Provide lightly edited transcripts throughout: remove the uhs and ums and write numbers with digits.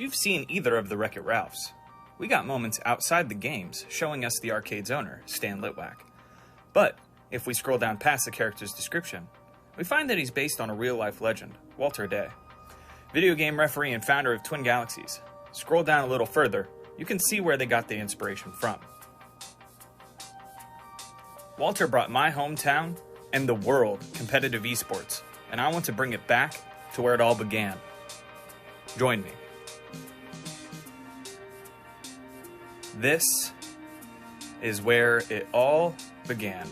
If you've seen either of the Wreck-It Ralphs, we got moments outside the games showing us the arcade's owner, Stan Litwack. But if we scroll down past the character's description, we find that he's based on a real-life legend, Walter Day, video game referee and founder of Twin Galaxies. Scroll down a little further, you can see where they got the inspiration from. Walter brought my hometown and the world competitive esports, and I want to bring it back to where it all began. Join me. This is where it all began.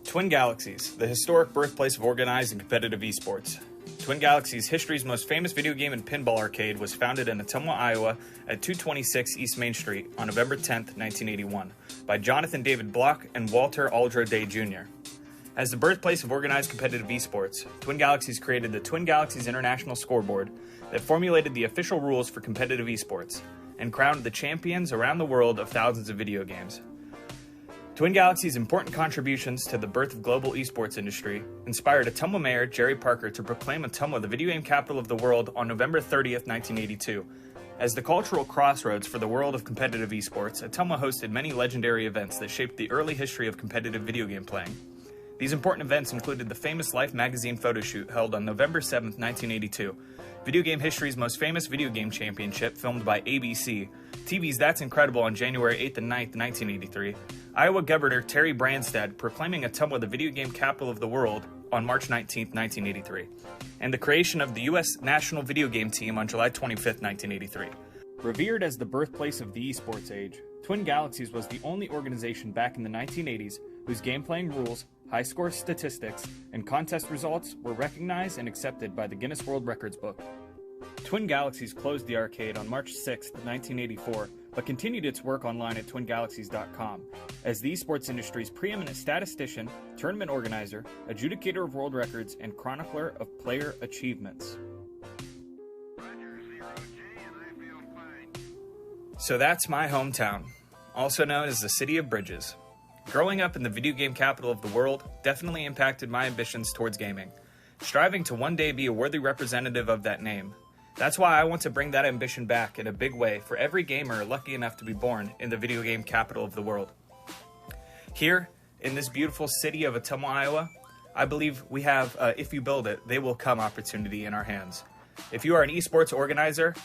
Twin Galaxies, the historic birthplace of organized and competitive esports. Twin Galaxies, history's most famous video game and pinball arcade, was founded in Ottumwa, Iowa at 226 East Main Street on November 10, 1981, by Jonathan David Block and Walter Aldro Day Jr. As the birthplace of organized competitive esports, Twin Galaxies created the Twin Galaxies International Scoreboard that formulated the official rules for competitive esports and crowned the champions around the world of thousands of video games. Twin Galaxies' important contributions to the birth of global esports industry inspired Ottumwa Mayor Jerry Parker to proclaim Ottumwa the video game capital of the world on November 30th, 1982. As the cultural crossroads for the world of competitive esports, Ottumwa hosted many legendary events that shaped the early history of competitive video game playing. These important events included the famous Life magazine photo shoot held on November 7, 1982, video game history's most famous video game championship filmed by ABC, TV's That's Incredible on January 8th and 9th, 1983, Iowa Governor Terry Branstad proclaiming Ottumwa the video game capital of the world on March 19, 1983, and the creation of the U.S. national video game team on July 25, 1983. Revered as the birthplace of the esports age, Twin Galaxies was the only organization back in the 1980s whose game-playing rules, high-score statistics, and contest results were recognized and accepted by the Guinness World Records book. Twin Galaxies closed the arcade on March 6, 1984, but continued its work online at twingalaxies.com as the esports industry's preeminent statistician, tournament organizer, adjudicator of world records, and chronicler of player achievements. So that's my hometown, also known as the City of Bridges. Growing up in the video game capital of the world definitely impacted my ambitions towards gaming, striving to one day be a worthy representative of that name. That's why I want to bring that ambition back in a big way for every gamer lucky enough to be born in the video game capital of the world. Here, in this beautiful city of Ottumwa, Iowa, I believe we have, if you build it, they will come opportunity in our hands. If you are an esports organizer,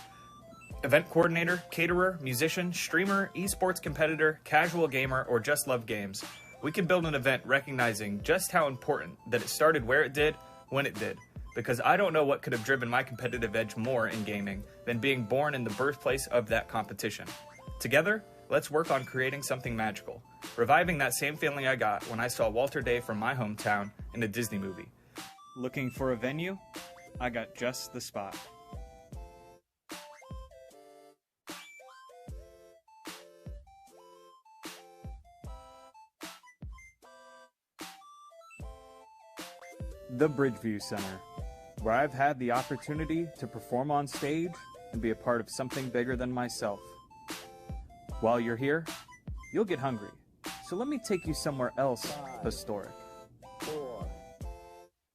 event coordinator, caterer, musician, streamer, esports competitor, casual gamer, or just love games, we can build an event recognizing just how important that it started where it did, when it did. Because I don't know what could have driven my competitive edge more in gaming than being born in the birthplace of that competition. Together, let's work on creating something magical, reviving that same feeling I got when I saw Walter Day from my hometown in a Disney movie. Looking for a venue? I got just the spot. The Bridgeview Center, where I've had the opportunity to perform on stage and be a part of something bigger than myself. While you're here, you'll get hungry, so let me take you somewhere else historic. 4,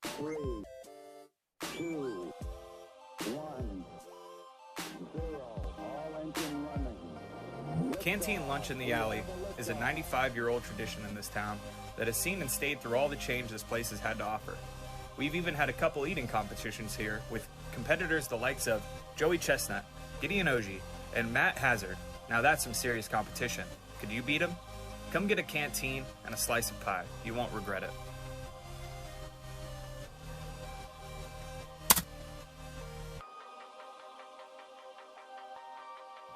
3, 2, 1, 0. All engine running. Canteen Lunch in the Alley is a 95-year-old tradition in this town that has seen and stayed through all the change this place has had to offer. We've even had a couple eating competitions here with competitors the likes of Joey Chestnut, Gideon Oji, and Matt Hazard. Now that's some serious competition. Could you beat him? Come get a canteen and a slice of pie. You won't regret it.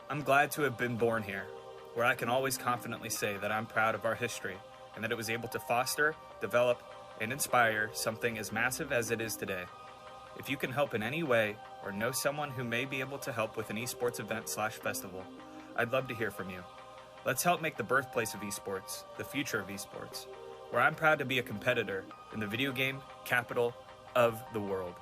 I'm glad to have been born here, where I can always confidently say that I'm proud of our history and that it was able to foster, develop, and inspire something as massive as it is today. If you can help in any way or know someone who may be able to help with an esports event/festival, I'd love to hear from you. Let's help make the birthplace of esports the future of esports, where I'm proud to be a competitor in the video game capital of the world.